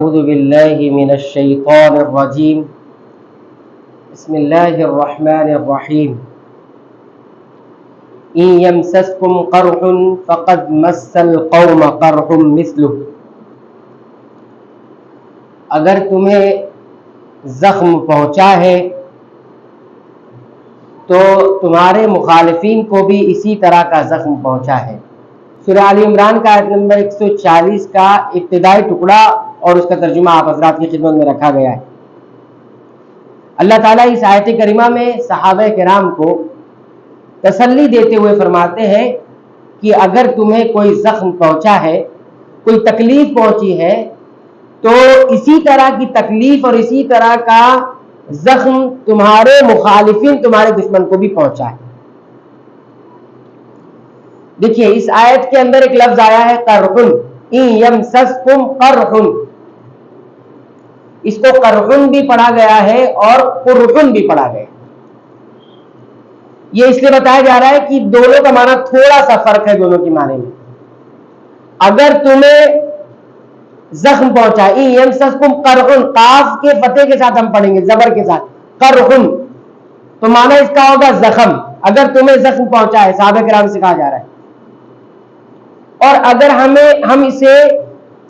اعوذ باللہ من الشیطان الرجیم بسم اللہ الرحمن الرحیم ان یمسسکم قرح فقد مس القوم قرح مثلہ، اگر تمہیں زخم پہنچا ہے تو تمہارے مخالفین کو بھی اسی طرح کا زخم پہنچا ہے۔ سورہ آل عمران کا آیت نمبر 140 کا ابتدائی ٹکڑا اور اس کا ترجمہ آپ حضرات کی خدمت میں رکھا گیا ہے۔ اللہ تعالیٰ اس آیت کریمہ میں صحابہ کرام کو تسلی دیتے ہوئے فرماتے ہیں کہ اگر تمہیں کوئی زخم پہنچا ہے، کوئی تکلیف پہنچی ہے، تو اسی طرح کی تکلیف اور اسی طرح کا زخم تمہارے مخالفین، تمہارے دشمن کو بھی پہنچا ہے۔ دیکھیے اس آیت کے اندر ایک لفظ آیا ہے قرح، ان یمسسکم قرح، اس کو قرح بھی پڑھا گیا ہے اور قرح بھی پڑھا گیا ہے۔ یہ اس لیے بتایا جا رہا ہے کہ دونوں کا معنی تھوڑا سا فرق ہے دونوں کے معنی میں۔ اگر تمہیں زخم پہنچا، ان یمسسکم قرح، قاف کے فتح کے ساتھ ہم پڑھیں گے، زبر کے ساتھ، قرح، تو معنی اس کا ہوگا زخم۔ اگر تمہیں زخم پہنچا ہے، صحابہ کرام سے کہا جا رہا ہے، اور اگر ہم اسے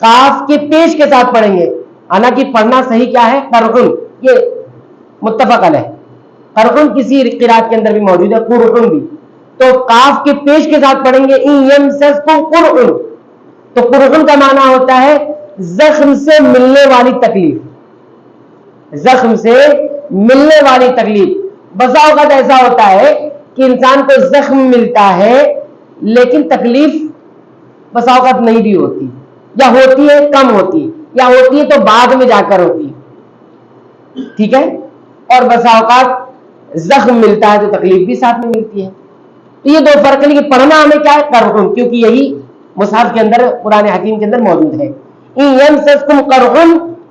قاف کے پیش کے ساتھ پڑھیں گے، حالانکہ پڑھنا صحیح کیا ہے؟ قرح، یہ متفق علیہ، قرح کسی قرات کے اندر بھی موجود ہے، قرح بھی، تو قاف کے پیش کے ساتھ پڑھیں گے ان یمسسکم قرح، تو قرح کا معنی ہوتا ہے زخم سے ملنے والی تکلیف، زخم سے ملنے والی تکلیف۔ بسا اوقات ایسا ہوتا ہے کہ انسان کو زخم ملتا ہے لیکن تکلیف بسا اوقات نہیں بھی ہوتی، یا ہوتی ہے کم ہوتی، یا ہوتی ہے تو بعد میں جا کر ہوتی، ٹھیک ہے، اور بسا اوقات زخم ملتا ہے تو تکلیف بھی ساتھ میں ملتی ہے۔ تو یہ دو فرق ہے، لیکن پڑھنا ہمیں کیا ہے؟ قرح، کیونکہ یہی مصحف کے اندر، قرآن حکیم کے اندر موجود ہے۔ ان یمسسکم قرح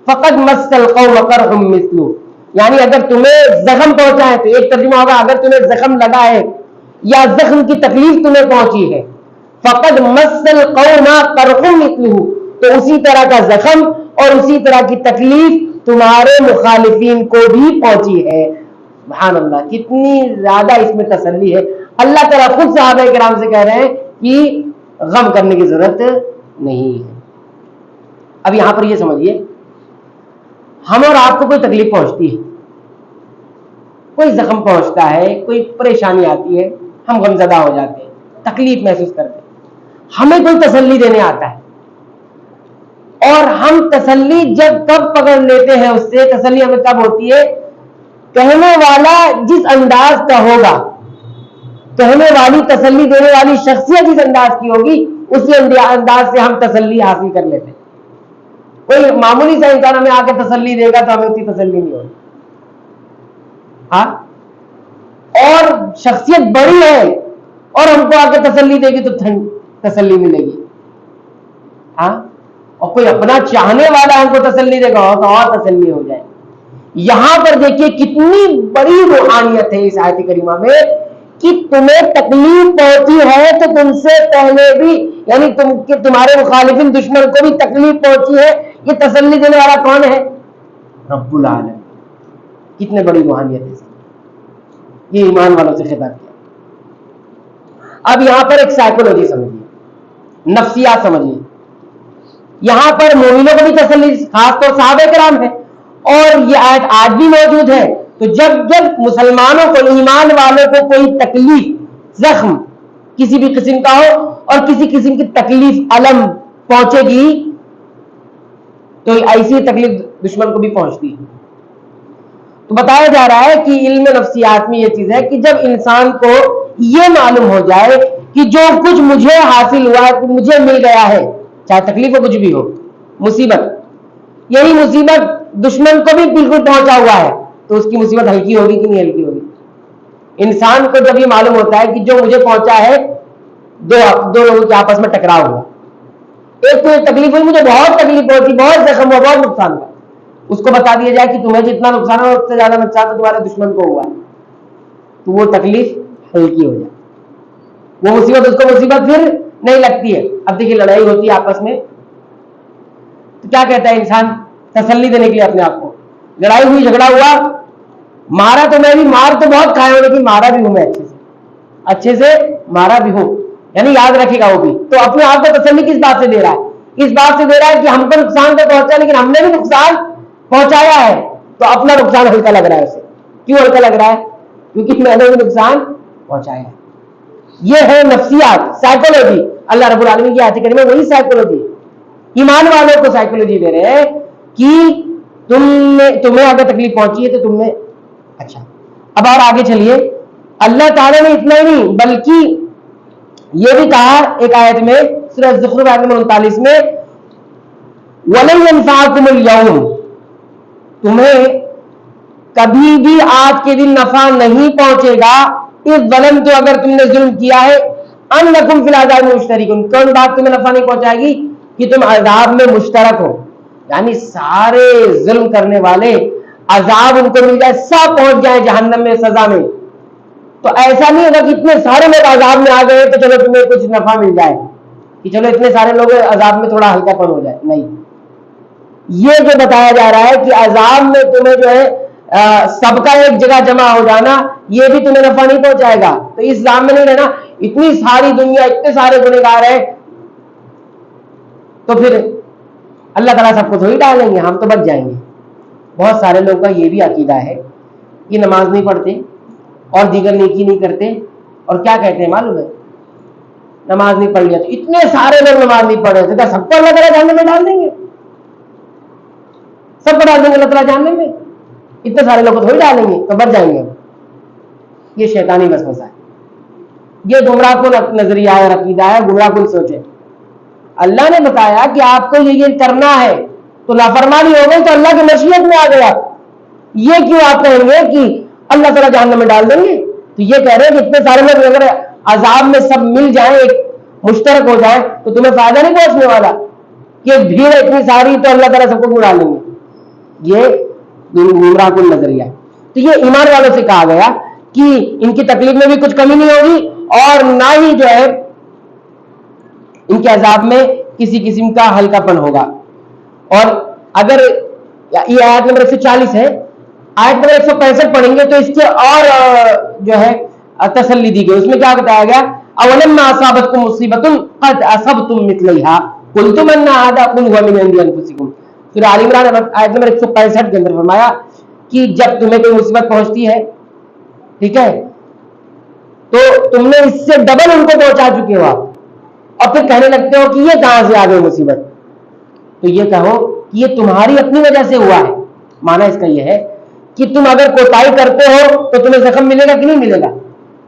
فقد مس القوم قرح مثلہ، یعنی اگر تمہیں زخم پہنچا ہے، تو ایک ترجمہ ہوگا اگر تمہیں زخم لگا ہے یا زخم کی تکلیف تمہیں پہنچی ہے، فقد مس القوم قرح مثلہ، تو اسی طرح کا زخم اور اسی طرح کی تکلیف تمہارے مخالفین کو بھی پہنچی ہے۔ سبحان اللہ، کتنی زیادہ اس میں تسلی ہے۔ اللہ تعالیٰ خود صحابہ کرام سے کہہ رہے ہیں کہ غم کرنے کی ضرورت نہیں ہے۔ اب یہاں پر یہ سمجھیے، ہم اور آپ کو کوئی تکلیف پہنچتی ہے، کوئی زخم پہنچتا ہے، کوئی پریشانی آتی ہے، ہم غمزدہ ہو جاتے ہیں، تکلیف محسوس کرتے ہیں، ہمیں کوئی تسلی دینے آتا ہے، اور ہم تسلی جب کب پکڑ لیتے ہیں، اس سے تسلی ہمیں کب ہوتی ہے؟ کہنے والا جس انداز کا ہوگا، کہنے والی تسلی دینے والی شخصیت جس انداز کی ہوگی، اسی انداز سے ہم تسلی حاصل کر لیتے ہیں۔ کوئی معمولی سا انسان ہمیں آ کے تسلی دے گا تو ہمیں اتنی تسلی نہیں ہوگی، ہاں، اور شخصیت بڑی ہے اور ہم کو آ کے تسلی دے گی تو تسلی ملے گی، ہاں، اور کوئی اپنا چاہنے والا ہم کو تسلی دے گا تو اور تسلی ہو جائے۔ یہاں پر دیکھیے کتنی بڑی روحانیت ہے اس آیت کریمہ میں، کہ تمہیں تکلیف پہنچی ہے تو تم سے پہلے بھی، یعنی تمہارے مخالفین دشمن کو بھی تکلیف پہنچی ہے، یہ تسلی دینے والا کون ہے؟ رب العالمین۔ کتنے بڑی روحانیت ہے، یہ ایمان والوں سے خطاب کیا۔ اب یہاں پر ایک سائیکولوجی سمجھیے، نفسیات سمجھیے، یہاں پر مومنوں کو بھی تسلی، خاص طور صحابہ کرام ہے، اور یہ آیت آج بھی موجود ہے۔ تو جب مسلمانوں کو، ایمان والوں کو کوئی تکلیف، زخم کسی بھی قسم کا ہو اور کسی قسم کی تکلیف، الم پہنچے گی، تو ایسی تکلیف دشمن کو بھی پہنچتی ہے۔ تو بتایا جا رہا ہے کہ علم نفسیات میں یہ چیز ہے کہ جب انسان کو یہ معلوم ہو جائے کہ جو کچھ مجھے حاصل ہوا ہے، مجھے مل گیا ہے، چاہے تکلیف ہو، کچھ بھی ہو، مصیبت، یہی مصیبت دشمن کو بھی بالکل پہنچا ہوا ہے، تو اس کی مصیبت ہلکی ہوگی کہ نہیں ہلکی ہوگی؟ انسان کو جب یہ معلوم ہوتا ہے کہ جو مجھے پہنچا ہے، دو لوگوں کے آپس میں ٹکراؤ ہوا، ایک تو ایک تکلیف ہوئی، مجھے بہت تکلیف پہنچی، بہت زخم ہوا، بہت نقصان ہوا، اس کو بتا دیا جائے کہ تمہیں جتنا نقصان ہوا اس سے زیادہ نقصان تو تمہارے دشمن کو ہوا ہے، تو وہ تکلیف ہلکی ہو جائے، وہ مصیبت اس کو مصیبت پھر نہیں لگتی ہے۔ اب دیکھیے لڑائی ہوتی ہے آپس میں، تو کیا کہتا ہے انسان؟ تسلی دینے کے لیے اپنے آپ کو. لڑائی ہوئی, جھگڑا ہوا, مارا تو میں بھی, مار تو بہت کھایا ہوں لیکن مارا بھی ہوں میں اچھے سے مارا بھی ہوں, یعنی یاد رکھے گا وہ بھی. تو اپنے آپ کو تسلی کس بات سے دے رہا ہے؟ اس بات سے دے رہا ہے کہ ہم کو نقصان تو پہنچا لیکن ہم نے بھی نقصان پہنچایا ہے, تو اپنا نقصان ہلکا لگ رہا ہے اسے. کیوں ہلکا لگ رہا ہے؟ کیونکہ میں نے بھی نقصان پہنچایا ہے. یہ ہے نفسیات, سائیکولوجی. اللہ رب العالمین کی آیت کریمہ وہی سائیکولوجی, ایمان والوں کو سائیکولوجی دے رہے ہیں کہ تمہیں اگر تکلیف پہنچی ہے تو تم نے اچھا. اب اور آگے چلیے, اللہ تعالیٰ نے اتنا ہی نہیں بلکہ یہ بھی کہا ایک آیت میں سورہ زخرف آیت نمبر 39 میں, وَلَن يَنفَعَكُمُ الْيَوْمَ, تمہیں کبھی بھی آج کے دن نفع نہیں پہنچے گا, اس ظلم تو اگر تم نے ظلم کیا ہے, انکم فی العذاب مشترکون, کون بات تمہیں نفع نہیں پہنچائے گی کہ تم عذاب میں مشترک ہو, یعنی سارے ظلم کرنے والے عذاب ان کو مل جائے, سب پہنچ جائیں جہنم میں سزا میں. تو ایسا نہیں ہوگا کہ اتنے سارے لوگ عذاب میں آ گئے تو چلو تمہیں کچھ نفع مل جائے, کہ چلو اتنے سارے لوگ عذاب میں تھوڑا ہلکا پن ہو جائے. نہیں, یہ جو بتایا جا رہا ہے کہ عذاب میں تمہیں جو ہے سب کا ایک جگہ جمع ہو جانا, یہ بھی تمہیں نفع نہیں پہنچائے گا. تو اس ظلم میں نہیں رہنا, اتنی ساری دنیا, اتنے سارے گنہگار ہیں, تو پھر اللہ تعالیٰ سب کو تھوڑی ڈالیں گے, ہم تو بچ جائیں گے. بہت سارے لوگوں کا یہ بھی عقیدہ ہے کہ نماز نہیں پڑھتے اور دیگر نیکی نہیں کرتے, اور کیا کہتے ہیں معلوم ہے, نماز نہیں پڑھ لیا تو اتنے سارے لوگ نماز نہیں پڑھ رہے تھے, سب کو اللہ تعالیٰ جہنم میں ڈال دیں گے, سب کو ڈال دیں گے اللہ تعالیٰ جہنم میں, اتنے سارے لوگ کو تھوڑی ڈالیں گے, تو بچ جائیں گے. یہ شیطانی وسوسہ ہے, یہ گمراہ کن نظریہ ہے, عقیدہ ہے, گمراہ کن سوچ ہے. اللہ نے بتایا کہ آپ کو یہ کرنا ہے, تو نافرمانی ہو گئی تو اللہ کی مشیت میں آ گیا. یہ کیوں آپ کہیں گے کہ اللہ تعالیٰ جہنم میں ڈال دیں گے؟ تو یہ کہہ رہے ہیں کہ اتنے سارے لوگ اگر عذاب میں سب مل جائیں, ایک مشترک ہو جائیں, تو تمہیں فائدہ نہیں پہنچنے والا, کہ بھیڑ اتنی ساری تو اللہ تعالیٰ سب کو ڈال دیں گے. یہ گمراہ کن نظریہ ہے. تو یہ ایمان والوں سے کہا گیا کہ ان کی تکلیف میں بھی کچھ کمی نہیں ہوگی, اور نہ ہی جو ہے ان کے عذاب میں کسی قسم کا ہلکا پن ہوگا. اور اگر یہ آیت نمبر 140 ہے, آیت نمبر 165 پڑھیں گے تو اس کے اور جو ہے تسلی دی گئی. اس میں کیا بتایا گیا, اولما اصابتکم مصیبۃ قد اصبتم مثلیھا قلتم ان ھذا قل ھو من عند انفسکم. سورہ آل عمران آیت نمبر 165 کے اندر فرمایا کہ جب تمہیں کوئی مصیبت پہنچتی ہے, ٹھیک ہے, تو تم نے اس سے ڈبل ان کو پہنچا چکے ہو, اور پھر کہنے لگتے ہو کہ یہ کہاں سے آ گئی مصیبت. تو یہ کہو کہ یہ تمہاری اپنی وجہ سے ہوا ہے. معنی اس کا یہ ہے کہ تم اگر کوتاہی کرتے ہو تو تمہیں زخم ملے گا کہ نہیں ملے گا,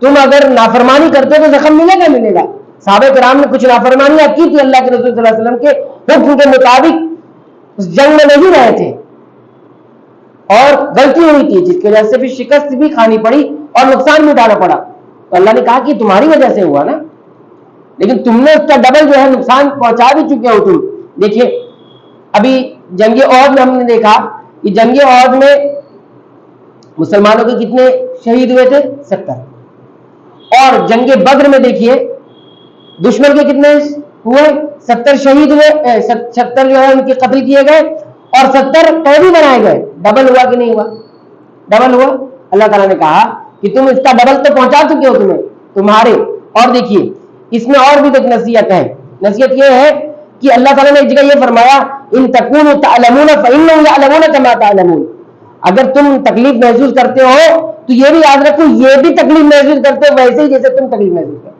تم اگر نافرمانی کرتے ہو تو زخم ملے گا ملے گا. صحابہ کرام نے کچھ نافرمانیاں کی تھی, اللہ کے رسول صلی اللہ علیہ وسلم کے حکم کے مطابق اس جنگ میں نہیں رہے تھے, اور غلطی ہوئی تھی جس کی وجہ سے بھی شکست بھی کھانی پڑی اور نقصان بھی اٹھانا پڑا. تو اللہ نے کہا کہ تمہاری وجہ سے ہوا نا, لیکن تم نے اس کا ڈبل جو ہے نقصان پہنچا بھی چکے ہو تم. دیکھیے ابھی جنگ احد میں ہم نے دیکھا کہ جنگ احد میں مسلمانوں کے کتنے شہید ہوئے تھے, 70. اور جنگ بدر میں دیکھیے دشمن کے کتنے ہوئے, 70 شہید ہوئے, 70 جو ہے ان کے قتل کیے گئے, اور 70 قیدی بنائے گئے. ڈبل ہوا کہ نہیں ہوا؟ ڈبل ہوا. اللہ تعالیٰ نے کہا کہ تم اس کا ڈبل تو پہنچا چکے ہو تمہیں تمہارے. اور دیکھیے اس میں اور بھی ایک نصیحت ہے. نصیحت یہ ہے کہ اللہ تعالیٰ نے ایک جگہ یہ فرمایا, ان تکونوا تعلمون فانهم يعلمون كما تعلمون. اگر تم تکلیف محسوس کرتے ہو تو یہ بھی یاد رکھو یہ بھی تکلیف محسوس کرتے ہو ویسے ہی جیسے تم تکلیف محسوس کرتے.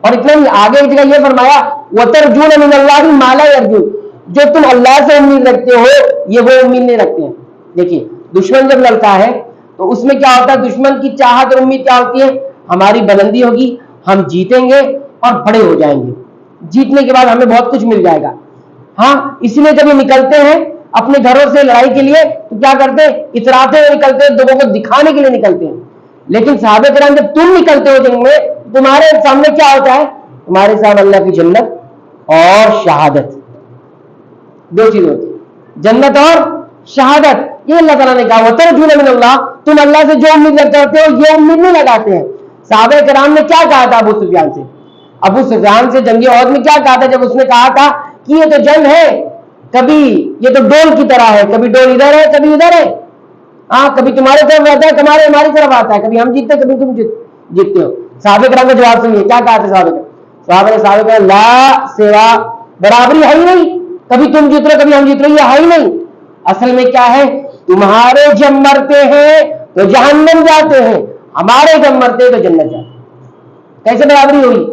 اور اتنا ہی آگے ایک جگہ یہ فرمایا, وترجون من اللہ ما لا يرجون. جو تم اللہ سے امید رکھتے ہو یہ وہ امید نہیں رکھتے ہیں. دیکھیے دشمن جب لڑتا ہے تو اس میں کیا ہوتا ہے, دشمن کی چاہت اور امید کیا ہوتی ہے, ہماری بلندی ہوگی, ہم جیتیں گے اور بڑے ہو جائیں گے, جیتنے کے بعد ہمیں بہت کچھ مل جائے گا. ہاں اسی لیے جب یہ نکلتے ہیں اپنے گھروں سے لڑائی کے لیے تو کیا کرتے ہیں, اتراتے ہوئے نکلتے ہیں, لوگوں کو دکھانے کے لیے نکلتے ہیں. لیکن صحابہ کرام جب تم نکلتے ہو جنگ میں, تمہارے سامنے کیا ہوتا ہے, تمہارے سامنے اللہ کی جنت اور شہادت, دو چیز ہوتی ہے, جنت اور شہادت. یہ اللہ تعالیٰ نے کہا وترجون من اللہ, تم اللہ سے جو امید کرتے ہو یہ امید نہیں لگاتے ہیں. صحابہ کرام نے کیا کہا تھا ابو سفیان سے, ابو سفیان سے جنگ احد میں کیا کہا تھا, جب اس نے کہا تھا کہ یہ تو جنگ ہے, کبھی یہ تو ڈول کی طرح ہے، کبھی ڈول ادھر ہے کبھی ادھر ہے، ہاں کبھی تمہارے طرف آتا ہے کبھی ہماری طرف آتا ہے، کبھی ہم جیتتے کبھی تم جیتتے ہو۔ صحابہ کرام کا جواب سنیے کیا کہا تھا صحابہ نے لا سوا، برابری ہے ہی نہیں، کبھی تم جیت رہے کبھی ہم جیت رہے، یہ ہے ہی نہیں۔ اصل میں کیا ہے، تمہارے جب مرتے ہیں تو جہنم جاتے ہیں، ہمارے جب مرتے ہیں تو جنت جاتے ہیں۔ کیسے برابری ہوئی؟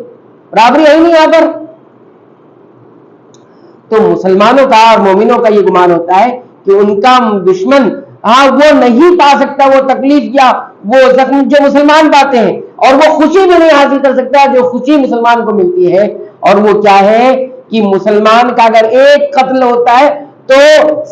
برابری ہے ہی نہیں یہاں پر۔ تو مسلمانوں کا اور مومنوں کا یہ گمان ہوتا ہے کہ ان کا دشمن وہ نہیں پا سکتا وہ تکلیف یا وہ زخم جو مسلمان پاتے ہیں، اور وہ خوشی بھی نہیں حاصل کر سکتا جو خوشی مسلمان کو ملتی ہے۔ اور وہ کیا ہے کہ مسلمان کا اگر ایک قتل ہوتا ہے تو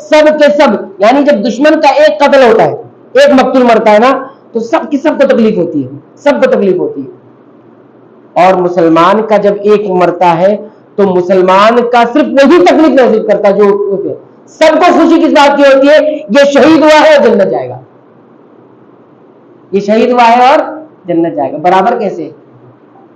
سب کے سب، یعنی جب دشمن کا ایک قتل ہوتا ہے، ایک مقتول مرتا ہے نا، تو سب کی سب کو تکلیف ہوتی ہے، سب کو تکلیف ہوتی ہے۔ اور مسلمان کا جب ایک مرتا ہے تو مسلمان کا صرف وہی تکلیف محسوس کرتا جو سب کو خوشی کس بات کی ہوتی ہے، یہ شہید ہوا ہے اور جنت جائے گا، یہ شہید ہوا ہے اور جنت جائے گا۔ برابر کیسے؟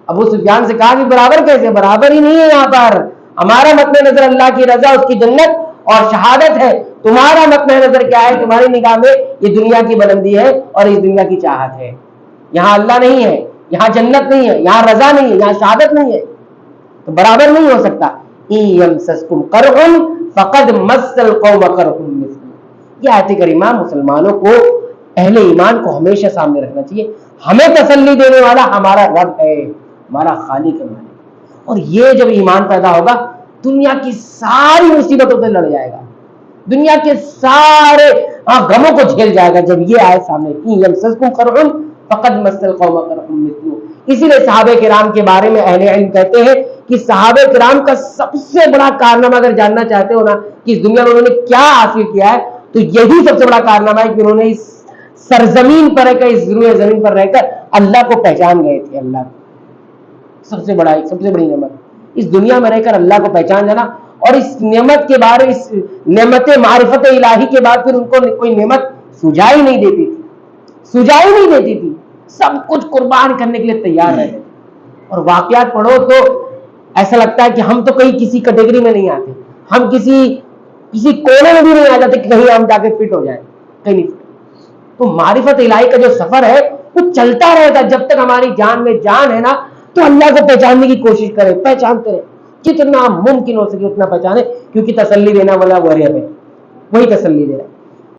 ابو سفیان سے کہا کہ برابر کیسے؟ برابر ہی نہیں ہے یہاں پر۔ ہمارا مد نظر اللہ کی رضا، اس کی جنت اور شہادت ہے، تمہارا مد نظر کیا ہے؟ تمہاری نگاہ میں یہ دنیا کی بلندی ہے اور اس دنیا کی چاہت ہے۔ یہاں اللہ نہیں ہے، یہاں جنت نہیں ہے، یہاں رضا نہیں ہے، یہاں شہادت نہیں ہے، تو برابر نہیں ہو سکتا۔ یمسسکم قرح فقد مس القوم قرح مثلہ، یہ آیت کریمہ مسلمانوں کو، اہل ایمان کو ہمیشہ سامنے رکھنا چاہیے۔ ہمیں تسلی دینے والا ہمارا رب ہے، ہمارا خالق ہے، اور یہ جب ایمان پیدا ہوگا دنیا کی ساری مصیبتوں سے لڑ جائے گا، دنیا کے سارے غموں کو جھیل جائے گا جب یہ آیت سامنے یمسسکم قرح فقد مس القوم قرح مثلہ۔ اسی لیے صحابہ کرام کے بارے میں اہل علم کہتے ہیں کہ صحابہ کرام کا سب سے بڑا کارنامہ اگر جاننا چاہتے ہو نا کہ اس دنیا میں انہوں نے کیا حاصل کیا ہے، تو یہی سب سے بڑا کارنامہ ہے کہ انہوں نے اس سرزمین پر رہ کر، اس روئے زمین پر رہ کر اللہ کو پہچان گئے تھے۔ اللہ سب سے بڑی نعمت اس دنیا میں رہ کر اللہ کو پہچان جانا، اور اس نعمت کے بارے، اس نعمت معرفت الہی کے بعد پھر ان کو کوئی نعمت سجائی نہیں دیتی تھی، سب کچھ قربان کرنے کے لیے تیار رہتے۔ اور واقعات پڑھو تو ایسا لگتا ہے کہ ہم تو کہیں کسی کیٹیگری میں نہیں آتے، ہم کسی کونے میں بھی نہیں آ جاتے کہ کہیں ہم جا کے فٹ ہو جائیں، کہیں نہیں فٹ۔ تو معرفت الہی کا جو سفر ہے وہ چلتا رہتا ہے، جب تک ہماری جان میں جان ہے نا، تو اللہ کو پہچاننے کی کوشش کریں، پہچانتے رہیں، جتنا ممکن ہو سکے اتنا پہچانے، کیونکہ تسلی دینا والا وہ ہے، وہی تسلی دے رہا ہے۔